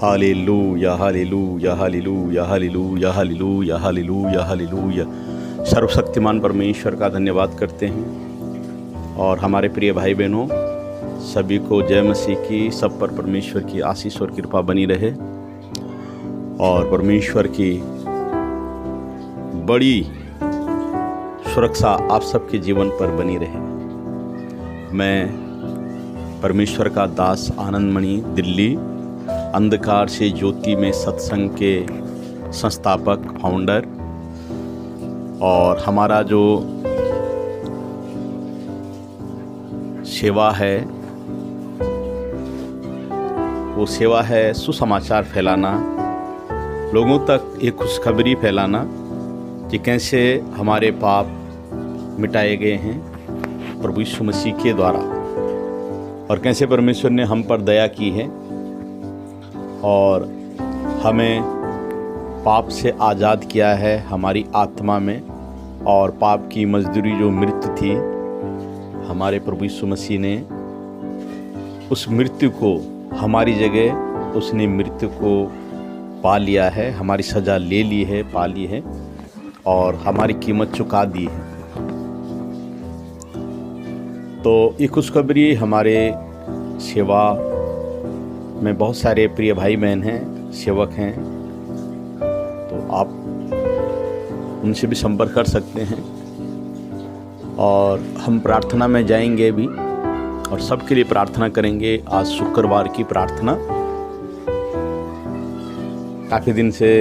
Hallelujah hallelujah hallelujah hallelujah hallelujah hallelujah hallelujah. सर्वशक्तिमान परमेश्वर का धन्यवाद करते हैं। और हमारे प्रिय भाई बहनों, सभी को जय मसीह की, सब पर परमेश्वर की आशीष और कृपा बनी रहे और परमेश्वर की बड़ी सुरक्षा आप सबके जीवन पर बनी रहे। मैं परमेश्वर का दास आनंदमणि दिल्ली, अंधकार से ज्योति में सत्संग के संस्थापक फाउंडर, और हमारा जो सेवा है वो सेवा है सुसमाचार फैलाना, लोगों तक एक खुशखबरी फैलाना कि कैसे हमारे पाप मिटाए गए हैं प्रभु यीशु मसीह के द्वारा, और कैसे परमेश्वर ने हम पर दया की है और हमें पाप से आज़ाद किया है हमारी आत्मा में। और पाप की मजदूरी जो मृत्यु थी, हमारे प्रभु यीशु मसीह ने उस मृत्यु को हमारी जगह उसने मृत्यु को पा लिया है, हमारी सज़ा ले ली है, पा ली है और हमारी कीमत चुका दी है। तो ये खुशखबरी हमारे सेवा में बहुत सारे प्रिय भाई बहन हैं, सेवक हैं, तो आप उनसे भी संपर्क कर सकते हैं। और हम प्रार्थना में जाएंगे भी और सबके लिए प्रार्थना करेंगे। आज शुक्रवार की प्रार्थना, काफ़ी दिन से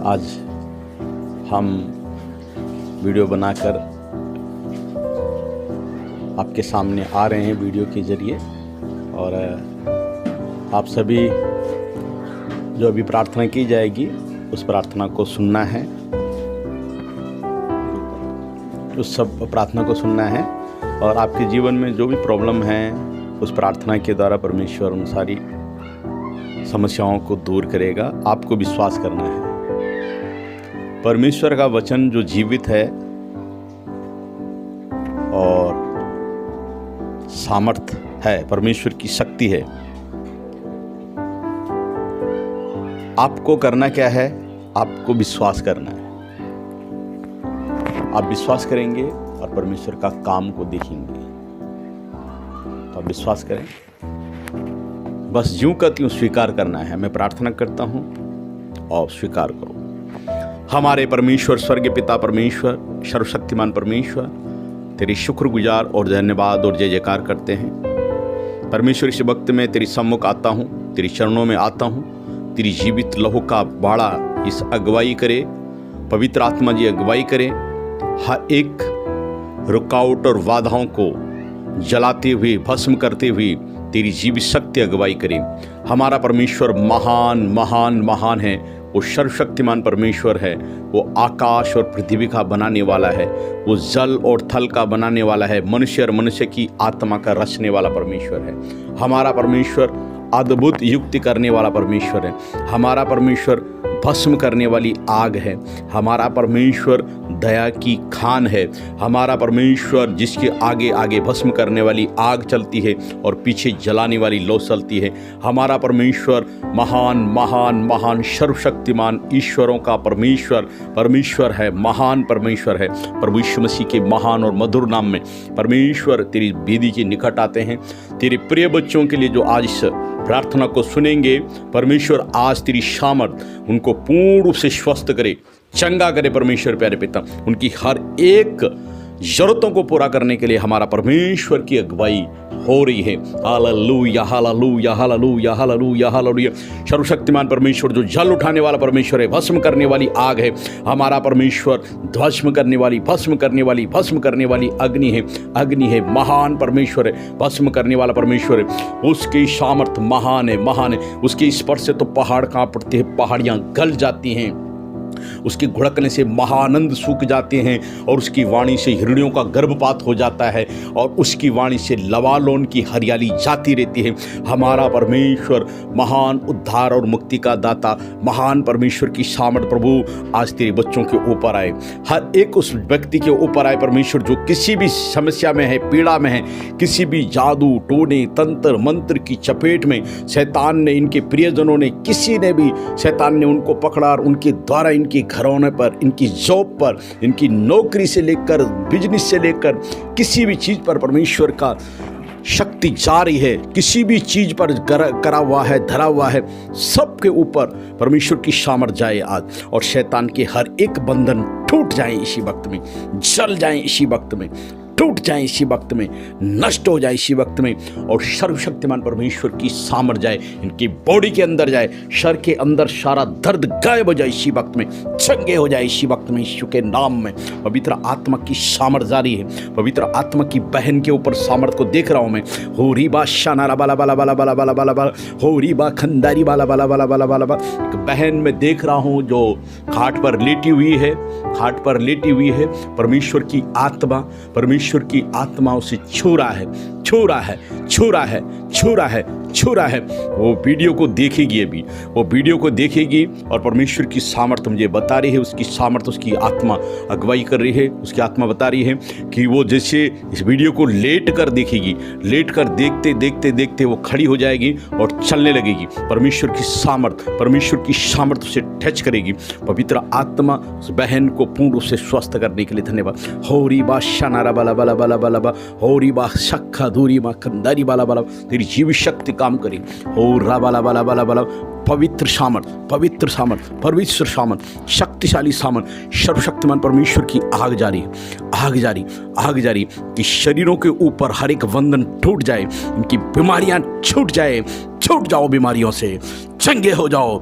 आज हम वीडियो बनाकर आपके सामने आ रहे हैं वीडियो के ज़रिए, और आप सभी जो अभी प्रार्थना की जाएगी उस प्रार्थना को सुनना है, उस सब प्रार्थना को सुनना है। और आपके जीवन में जो भी प्रॉब्लम है उस प्रार्थना के द्वारा परमेश्वर उन सारी समस्याओं को दूर करेगा। आपको विश्वास करना है। परमेश्वर का वचन जो जीवित है और सामर्थ है, परमेश्वर की शक्ति है। आपको करना क्या है? आपको विश्वास करना है। आप विश्वास करेंगे और परमेश्वर का काम को देखेंगे। तो आप विश्वास करें, बस यूं का त्यों स्वीकार करना है। मैं प्रार्थना करता हूं और स्वीकार करो। हमारे परमेश्वर, स्वर्गीय पिता परमेश्वर, सर्वशक्तिमान परमेश्वर, तेरी शुक्रगुजार और धन्यवाद और जय जयकार करते हैं। परमेश्वर, इस वक्त में तेरी सम्मुख आता हूँ, तेरी चरणों में आता हूँ। तेरी जीवित लहू का बाड़ा इस अगुवाई करे, पवित्र आत्मा जी अगुवाई करे। हर एक रुकावट और बाधाओं को जलाते हुए, भस्म करते हुए तेरी जीवित शक्ति अगुवाई करे। हमारा परमेश्वर महान महान महान है। वो सर्वशक्तिमान परमेश्वर है। वो आकाश और पृथ्वी का बनाने वाला है। वो जल और थल का बनाने वाला है। मनुष्य और मनुष्य की आत्मा का रचने वाला परमेश्वर है। हमारा परमेश्वर अद्भुत युक्ति करने वाला परमेश्वर है। हमारा परमेश्वर भस्म करने वाली आग है। हमारा परमेश्वर दया की खान है। हमारा परमेश्वर जिसके आगे आगे भस्म करने वाली आग चलती है और पीछे जलाने वाली लौ चलती है। हमारा परमेश्वर महान महान महान सर्वशक्तिमान ईश्वरों का परमेश्वर है, महान परमेश्वर है। प्रभु यीशु मसीह के महान और मधुर नाम में परमेश्वर तेरी वेदी के निकट आते हैं। तेरे प्रिय बच्चों के लिए जो आज इस प्रार्थना को सुनेंगे, परमेश्वर आज तेरी सामर्थ उनको पूर्ण रूप से स्वस्थ करे, चंगा करे। परमेश्वर प्यारे पिता, उनकी हर एक जरूरतों को पूरा करने के लिए हमारा परमेश्वर की अगुवाई हो रही है। Hallelujah hallelujah hallelujah hallelujah hallelujah. सर्वशक्तिमान परमेश्वर जो जल उठाने वाला परमेश्वर है, भस्म करने वाली आग है। हमारा परमेश्वर भस्म करने वाली भस्म करने वाली अग्नि है। महान परमेश्वर है, भस्म करने वाला परमेश्वर है। उसकी सामर्थ महान है। उसके स्पर्श से तो पहाड़ कांप पड़ते हैं, पहाड़ियाँ गल जाती हैं। उसके घुड़कने से महानंद सूख जाते हैं और उसकी वाणी से हिरणियों का गर्भपात हो जाता है और उसकी वाणी से लवालोन की हरियाली जाती रहती है। हमारा परमेश्वर महान उद्धार और मुक्ति का दाता, महान परमेश्वर की सामर्थ प्रभु आज तेरे बच्चों के ऊपर आए, हर एक उस व्यक्ति के ऊपर आए परमेश्वर जो किसी भी समस्या में है, पीड़ा में है, किसी भी जादू टोने तंत्र मंत्र की चपेट में शैतान ने, इनके प्रियजनों ने, किसी ने भी शैतान ने उनको पकड़ा और उनके द्वारा इनके घरौने पर, इनकी जॉब पर, इनकी नौकरी से लेकर बिजनेस से लेकर किसी भी चीज़ पर परमेश्वर का शक्ति जा रही है, किसी भी चीज़ पर करा हुआ है, धरा हुआ है, सबके ऊपर परमेश्वर की सामर्थ जाए आज और शैतान के हर एक बंधन टूट जाए इसी वक्त में, जल जाए इसी वक्त में, टूट जाए इसी वक्त में, नष्ट हो जाए इसी वक्त में और सर्वशक्तिमान परमेश्वर की सामर्थ जाए, इनकी बॉडी के अंदर जाए, शर के अंदर सारा दर्द गायब हो जाए इसी वक्त में, चंगे हो जाए इसी वक्त में यीशु के नाम में। पवित्र आत्मा की सामर्थ जारी है, पवित्र आत्मा की बहन के ऊपर सामर्थ को देख रहा हूँ मैं। हो री बा शानारा बाला बाला बाला बाला बाला बाला बाला, हो री बा खंदारी बाला बाला बाला बाला बाला बाला। बहन में देख रहा हूँ जो खाट पर लेटी हुई है, खाट पर लेटी हुई है, परमेश्वर की आत्मा, परमेश्वर की आत्मा उसे छू रहा है, छू रहा है, छू रहा है, छू रहा है, छू रहा है। वो वीडियो को देखेगी, अभी वो वीडियो को देखेगी और परमेश्वर की सामर्थ मुझे बता रही है, उसकी सामर्थ, उसकी आत्मा अगुवाई कर रही है, उसकी आत्मा बता रही है कि वो जैसे इस वीडियो को लेट कर देखेगी, लेट कर देखते देखते देखते वो खड़ी हो जाएगी और चलने लगेगी। परमेश्वर की सामर्थ, परमेश्वर की सामर्थ उसे टच करेगी। पवित्र आत्मा उस बहन को पूर्ण रूप से स्वस्थ करने के लिए धन्यवाद। होरी बा शनारा बाला बाला बाला बाला बा, होरी बा शक्खा दूरी बा कंदारी बाला बाला, तेरी जीव शक्ति काम करे। हो रा बाला बाला बाला बाला, पवित्र सामर्थ, पवित्र सामर्थ, पवित्र सामर्थ, शक्तिशाली सामर्थ, सर्वशक्तिमान परमेश्वर की आग जारी, आग जारी, आग जारी कि शरीरों के ऊपर हर एक बंधन टूट जाए, इनकी बीमारियां छूट जाए, छूट जाओ बीमारियों से, चंगे हो जाओ।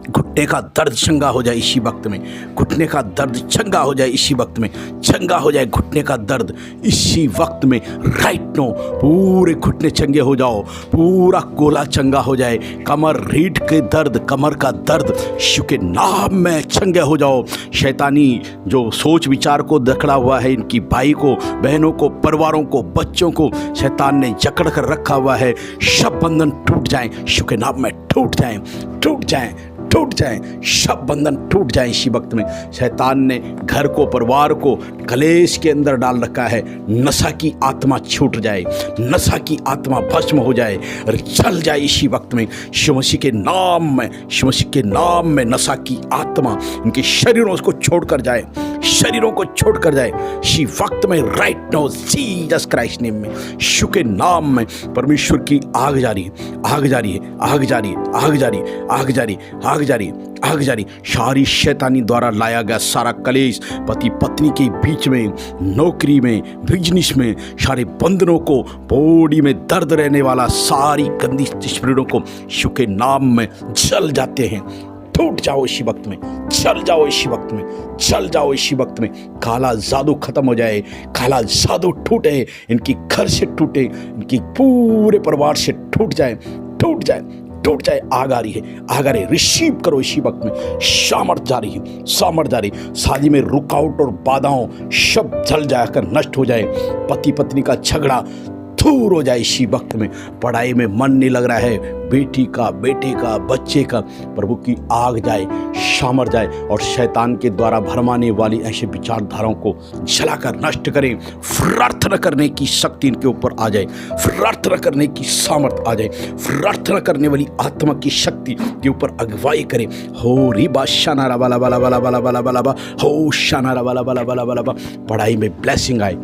घुटने का दर्द चंगा हो जाए इसी वक्त में, घुटने का दर्द चंगा हो जाए इसी वक्त में, चंगा हो जाए घुटने का दर्द इसी वक्त में, राइट नो। पूरे घुटने चंगे हो जाओ, पूरा कोला चंगा हो जाए, कमर रीढ़ के दर्द, कमर का दर्द यीशु के नाम में चंगे हो जाओ। शैतानी जो सोच विचार को दखड़ा हुआ है, इनकी भाई को, बहनों को, परिवारों को, बच्चों को शैतान ने जकड़ कर रखा हुआ है, सब बंधन टूट जाए यीशु के नाम में, टूट जाए, टूट जाए, टूट जाए, सब बंधन टूट जाए इसी वक्त में। शैतान ने घर को, परिवार को कलेश के अंदर डाल रखा है, नशा की आत्मा छूट जाए, नशा की आत्मा भस्म हो जाए और जल जाए इसी वक्त में यीशु मसीह के नाम में, यीशु मसीह के नाम में। नशा की आत्मा इनके शरीरों को छोड़कर जाए, शरीरों को छोड़कर जाए इसी वक्त में, right now Jesus Christ name में, यीशु के नाम में। परमेश्वर की आग जारी, आग जारी है, आग जारी, आग जारी, आग जारी, आग जारी, आग जारी। सारी शैतानी द्वारा लाया गया सारा कलेश पति पत्नी के बीच में, नौकरी में, बिजनेस में, सारे बंधनों को, बॉडी में दर्द रहने वाला सारी गंदी स्पिरिटों को यीशु के नाम में जल जाते हैं। टूट जाओ इसी वक्त में, जल जाओ इसी वक्त में, जल जाओ इसी वक्त में। काला जादू खत्म हो जाए, काला जादू टूटे, इनकी घर से टूटे, इनकी पूरे परिवार से टूट जाए, टूट जाए, टूट जाए। आग आ रही है, आग आ रही है, रिसीव करो इसी वक्त में। सामर्थ जारी है, सामर्थ जारी। शादी में रुकावट और बाधाओं सब जल जाकर नष्ट हो जाए। पति पत्नी का झगड़ा दूर हो जाए इसी वक्त में। पढ़ाई में मन नहीं लग रहा है, बेटी का, बेटे का, बच्चे का, प्रभु की आग जाए, सामर्थ जाए और शैतान के द्वारा भरमाने वाली ऐसे विचारधाराओं को जलाकर नष्ट करें। प्रार्थना करने की शक्ति इनके ऊपर आ जाए, प्रार्थना करने की सामर्थ आ जाए, प्रार्थना करने वाली आत्मा की शक्ति के ऊपर अगुवाई करें। हो री बा शानारा वाला वाला वाला वाला वाला वाला वाला, हो शानारा वाला वाला वाला वाला। पढ़ाई में ब्लेसिंग आए,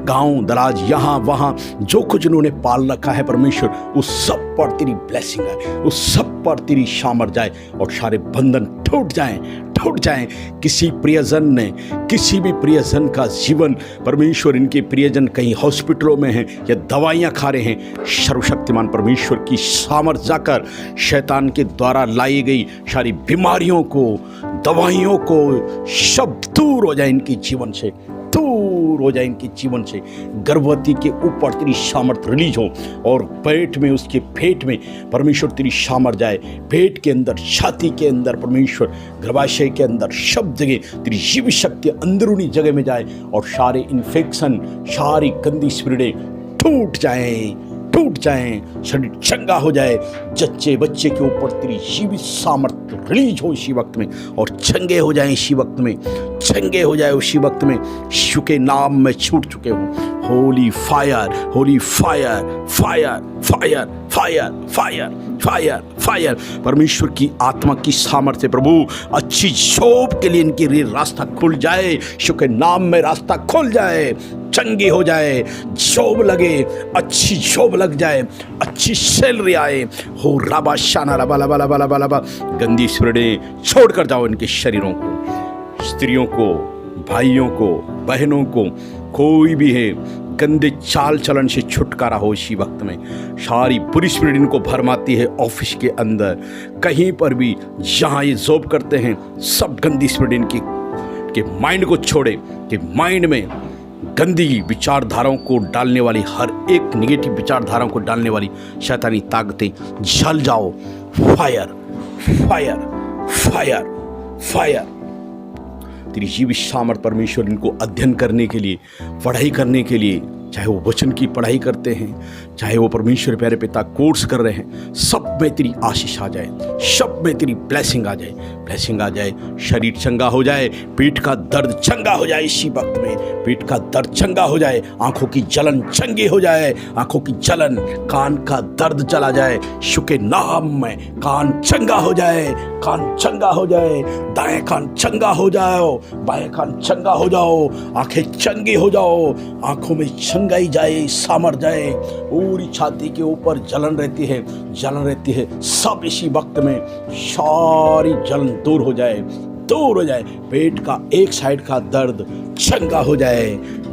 गांव दराज यहाँ वहाँ जो कुछ उन्होंने पाल रखा है परमेश्वर, उस सब पर तेरी ब्लेसिंग आए, उस सब पर तेरी सामर्थ जाए और सारे बंधन टूट जाएं, टूट जाएं। किसी प्रियजन ने, किसी भी प्रियजन का जीवन परमेश्वर, इनके प्रियजन कहीं हॉस्पिटलों में हैं या दवाइयाँ खा रहे हैं, सर्वशक्तिमान परमेश्वर की सामर्थ जाकर शैतान के द्वारा लाई गई सारी बीमारियों को, दवाइयों को सब दूर हो जाए इनके जीवन से। दूर हो जाए इनके जीवन से। गर्भवती के ऊपर तेरी सामर्थ रिलीज हो और पेट में, उसके पेट में परमेश्वर तेरी सामर्थ जाए। पेट के अंदर, छाती के अंदर परमेश्वर, गर्भाशय के अंदर, सब जगह तेरी जीवित शक्ति अंदरूनी जगह में जाए और सारे इन्फेक्शन, सारी गंदी स्पिरिटें टूट जाएं, शरीर चंगा हो जाए। जच्चे बच्चे के ऊपर तेरी जीवित सामर्थ रिलीज हो इसी वक्त में और चंगे हो जाए इसी वक्त में, चंगे हो जाए उसी वक्त में। यीशु के नाम में छूट चुके हूँ। Holi fire, Holi fire, fire, fire, fire, fire, fire, fire. परमेश्वर की आत्मा की सामर्थ्य प्रभु अच्छी जॉब के लिए इनके लिए रास्ता खुल जाए। यीशु के नाम में रास्ता खुल जाए, चंगे हो जाए, जॉब लगे, अच्छी जॉब लग जाए, अच्छी सैलरी आए। हो राबा शाना रबा लबा लबा लबा लबा। गंदी स्पिरिटें छोड़ कर जाओ इनके शरीरों को, स्त्रियों को, भाइयों को, बहनों को, कोई भी है गंदे चाल चलन से छुटकारा हो इसी वक्त में। सारी बुरी स्पिरिट इनको भरमाती है ऑफिस के अंदर, कहीं पर भी जहाँ ये जॉब करते हैं, सब गंदी स्पिरिट इनके माइंड को छोड़े कि माइंड में गंदी विचारधाराओं को डालने वाली, हर एक निगेटिव विचारधाराओं को डालने वाली शैतानी ताकतें जल जाओ। Fire, fire, fire, fire. तेरी जीवित सामर्थ परमेश्वर इनको अध्ययन करने के लिए, पढ़ाई करने के लिए, चाहे वो वचन की पढ़ाई करते हैं, चाहे वो परमेश्वर प्यारे पिता कोर्स कर रहे हैं, सब में तेरी आशीष आ जाए, सब में तेरी ब्लेसिंग आ जाए, ब्लेसिंग आ जाए। शरीर चंगा हो जाए, पेट का दर्द चंगा हो जाए इसी वक्त में, पेट का दर्द चंगा हो जाए, आंखों की जलन चंगी हो जाए, आंखों की जलन, कान का दर्द चला जाए यीशु के नाम में। कान चंगा हो जाए, कान चंगा हो जाए, दाएं कान चंगा हो जाओ, बाएं कान चंगा हो जाओ, आंखें चंगी हो जाओ, आंखों में चंगाई जाए, सामर जाए। पूरी छाती के ऊपर जलन रहती है, जलन रहती है, सब इसी वक्त में सारी जलन दूर हो जाए, दूर हो जाए। पेट का एक साइड का दर्द चंगा हो जाए,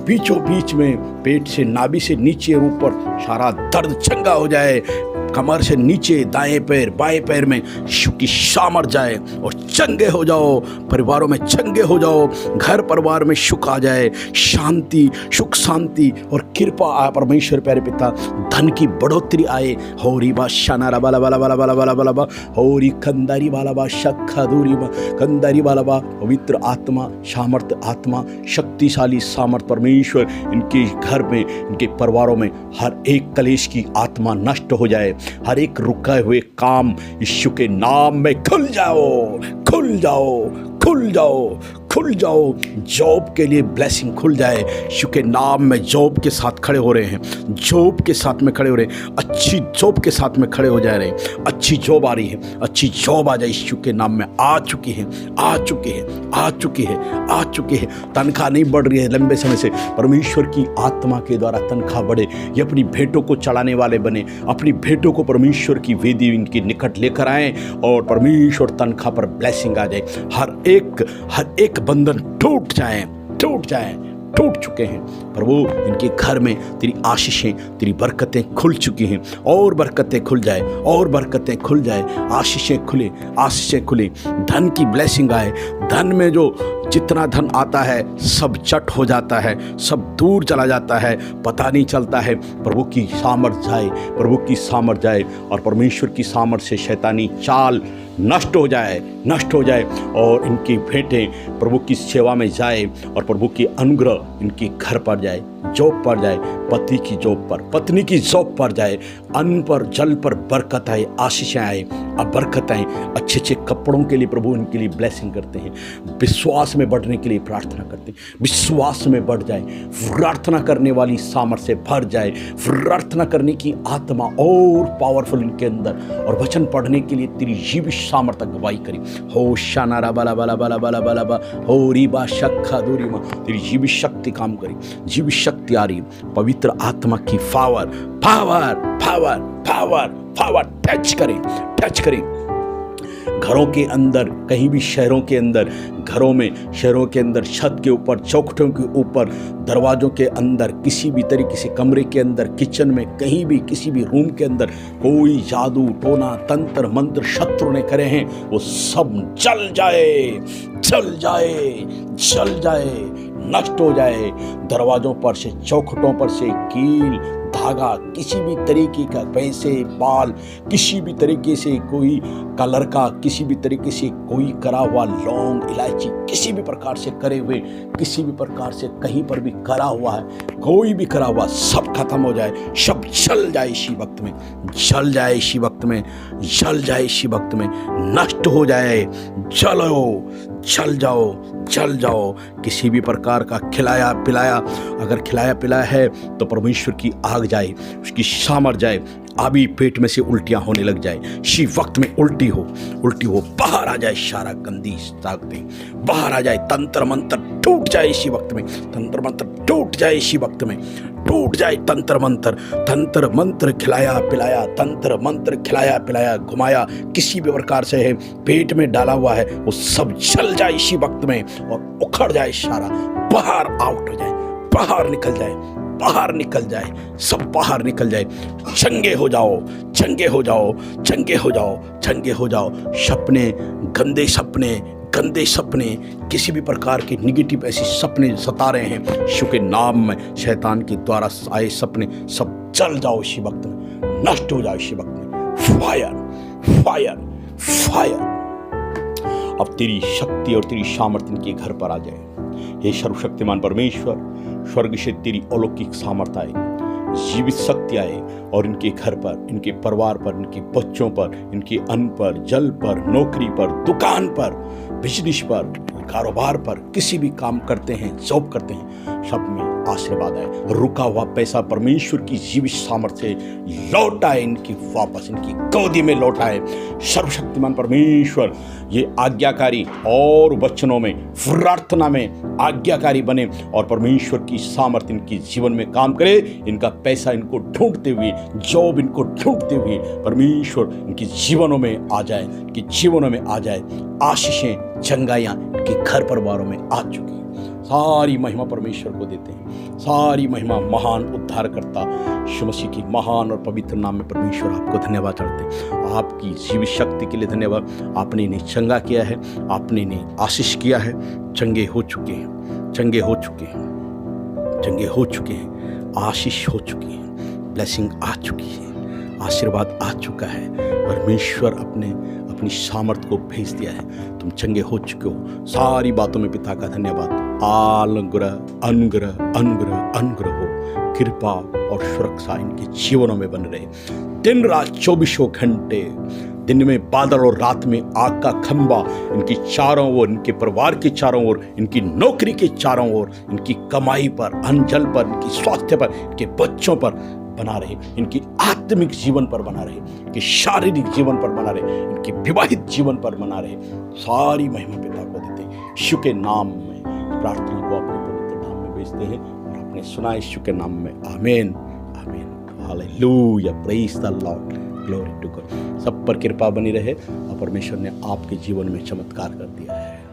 बीचों बीच में पेट से, नाभि से नीचे और ऊपर सारा दर्द चंगा हो जाए। कमर से नीचे, दाएं पैर, बाएं पैर में यीशु की सामर्थ जाए और चंगे हो जाओ। परिवारों में चंगे हो जाओ, घर परिवार में सुख आ जाए, शांति, सुख शांति और कृपा आए परमेश्वर प्यारे पिता। धन की बढ़ोतरी आए। होरी बा शाना रबा लबा लबा लबा लबा लबा लबा, होरी कंदारी वाला बा शक्खा दूरी बा कंदारी वाला बा। पवित्र आत्मा, सामर्थ आत्मा, शक्तिशाली सामर्थ परमेश्वर इनके घर में, इनके परिवारों में हर एक कलेश की आत्मा नष्ट हो जाए। हर एक रुके हुए काम यीशु के नाम में खुल जाओ, खुल जाओ, खुल जाओ, खुल जाओ। जॉब के लिए ब्लेसिंग खुल जाए यीशु के नाम में। जॉब के साथ खड़े हो रहे हैं, जॉब के साथ में खड़े हो रहे हैं, अच्छी जॉब के साथ में खड़े हो जा रहे हैं। अच्छी जॉब आ रही है, अच्छी जॉब आ जाए यीशु के नाम में। आ चुकी है, आ चुकी है, आ चुकी है, आ चुकी है। तनख्वाह नहीं बढ़ रही है लंबे समय से, परमेश्वर की आत्मा के द्वारा तनख्वाह बढ़े। ये अपनी भेंटों को चढ़ाने वाले बने, अपनी भेंटों को परमेश्वर की वेदी इनके निकट लेकर आए और परमेश्वर तनख्वाह पर ब्लेसिंग आ जाए। हर एक बंधन टूट जाए, टूट जाए, टूट चुके हैं प्रभु। इनके घर में तेरी आशीषें, तेरी बरकतें खुल चुकी हैं, और बरकतें खुल जाए, और बरकतें खुल जाए, आशीषें खुले, आशीषें खुले। धन की ब्लेसिंग आए। धन में जो जितना धन आता है सब चट हो जाता है, सब दूर चला जाता है, पता नहीं चलता है। प्रभु की सामर्थ जाए, प्रभु की सामर्थ जाए और परमेश्वर की सामर्थ से शैतानी चाल नष्ट हो जाए, नष्ट हो जाए और इनकी भेंटें प्रभु की सेवा में जाए और प्रभु की अनुग्रह इनके घर पर जाए, जॉब पर जाए, पति की जॉब पर, पत्नी की जॉब पर जाए, अन्न पर, जल पर बरकत आए, आशीषें आए, अब बरकत आए। अच्छे अच्छे कपड़ों के लिए प्रभु इनके लिए ब्लेसिंग करते हैं। विश्वास में बढ़ने के लिए प्रार्थना करते हैं, विश्वास में बढ़ जाए, प्रार्थना करने वाली सामर्थ्य से भर जाए, प्रार्थना करने की आत्मा और पावरफुल इनके अंदर, और वचन पढ़ने के लिए तेरी जीवित सामर्थ गवाही करी। हो शानारा बाला बाला बाला बाला बाला बा, हो रीबा शक्खा दूरी माँ, तेरी जीवित शक्ति काम करी, जीवित शक्ति आ रही। पवित्र आत्मा की power, power, power, power, power touch करें, टच करें। घरों के अंदर, कहीं भी शहरों के अंदर, घरों में, शहरों के अंदर, छत के ऊपर, चौखटों के ऊपर, दरवाजों के अंदर, किसी भी तरीके से कमरे के अंदर, किचन में, कहीं भी, किसी भी रूम के अंदर कोई जादू टोना तंत्र मंत्र शत्रु ने करे हैं वो सब जल जाए, जल जाए, जल जाए। नष्ट हो जाए। दरवाजों पर से, चौखटों पर से कील धागा, किसी भी तरीके का पैसे बाल, किसी भी तरीके से कोई कलर का, किसी भी तरीके से कोई करा हुआ लौंग इलायची, किसी भी प्रकार से करे हुए, किसी भी प्रकार से कहीं पर भी करा हुआ है, कोई भी करा हुआ सब खत्म हो जाए, सब जल जाए इसी वक्त में, जल जाए इसी वक्त में, जल जाए इसी वक्त में, नष्ट हो जाए। जलो, जल जाओ, जल जाओ। किसी भी प्रकार का खिलाया पिलाया, अगर खिलाया पिलाया है तो परमेश्वर की आग जाए, उसकी सामर जाए, अभी पेट में से उल्टियां होने लग जाए, इसी वक्त में उल्टी हो, बाहर आ जाए, सारा गंदी ताकतें बाहर आ जाए, तंत्र मंत्र टूट जाए इसी वक्त में, तंत्र मंत्र टूट जाए इसी वक्त में, टूट जाए तंत्र मंत्र खिलाया पिलाया, तंत्र मंत्र खिलाया पिलाया, घुमाया, किसी भी प्रकार से है पेट में डाला हुआ है, वो सब जल जाए इसी वक्त में और उखड़ जाए, सारा बाहर आउट हो जाए, बाहर निकल जाए, बाहर निकल जाए, सब बाहर निकल जाए। चंगे हो जाओ, चंगे हो जाओ, चंगे हो जाओ, चंगे हो जाओ। सपने, गंदे सपने, किसी भी प्रकार के निगेटिव ऐसे सपने सता रहे हैं, यीशु के नाम में शैतान के द्वारा आए सपने सब जल जाओ इसी वक्त में, नष्ट हो जाओ इसी वक्त में। Fire fire fire. अब तेरी शक्ति और तेरी सामर्थ्य इनके घर पर आ जाए। हे सर्वशक्तिमान परमेश्वर, स्वर्ग से तेरी अलौकिक सामर्थ्य आए, जीवित शक्ति आए और इनके घर पर, इनके परिवार पर, इनके बच्चों पर, इनके अन्न पर, जल पर, नौकरी पर, दुकान पर, बिजनेस पर, कारोबार पर, किसी भी काम करते हैं, जॉब करते हैं, सब में आशीर्वाद आए। रुका हुआ पैसा परमेश्वर की जीवित सामर्थ्य से लौटाए, इनकी वापस इनकी गोदी में लौटाए। सर्वशक्तिमान परमेश्वर ये आज्ञाकारी और वचनों में, प्रार्थना में आज्ञाकारी बने और परमेश्वर की सामर्थ्य इनके जीवन में काम करे। इनका पैसा इनको ढूंढते हुए, जॉब इनको ढूंढते हुए परमेश्वर इनके जीवनों में आ जाए, इनके जीवनों में आ जाए। आशीषें, चंगाइयाँ इनके घर परिवारों में आ चुकी। सारी महिमा परमेश्वर को देते हैं, सारी महिमा महान उद्धारकर्ता यीशु मसीह की महान और पवित्र नाम में परमेश्वर आपको धन्यवाद करते हैं। आपकी जीवित शक्ति के लिए धन्यवाद। आपने इन्हें चंगा किया है, आपने इन्हें आशीष किया है, चंगे हो चुके हैं, चंगे हो चुके हैं, चंगे हो चुके हैं, आशीष हो चुकी है, ब्लेसिंग आ चुकी है, आशीर्वाद आ चुका है। परमेश्वर अपनी सामर्थ्य को भेज दिया है, तुम चंगे हो चुके हो। सारी बातों में पिता का धन्यवाद। अनुग्रह अनुग्रह अनुग्रह अनुग्रह हो, कृपा और सुरक्षा इनके जीवनों में बन रहे। दिन रात 24 घंटे, दिन में बादल और रात में आग का खंबा इनकी चारों ओर, इनके परिवार के चारों ओर, इनकी नौकरी के चारों ओर, इनकी कमाई पर, अन्न जल पर, इनकी स्वास्थ्य पर, इनके बच्चों पर बना रहे, इनकी आत्मिक जीवन पर बना रहे, इनके शारीरिक जीवन पर बना रहे, इनके विवाहित जीवन पर बना रहे। सारी महिमा पिता को देते हैं। यीशु के नाम में प्रार्थना को अपने पवित्र नाम में भेजते हैं और आपने सुना यीशु के नाम में। आमीन आमीन। Hallelujah, praise the Lord, glory to God. सब पर कृपा बनी रहे और परमेश्वर ने आपके जीवन में चमत्कार कर दिया है।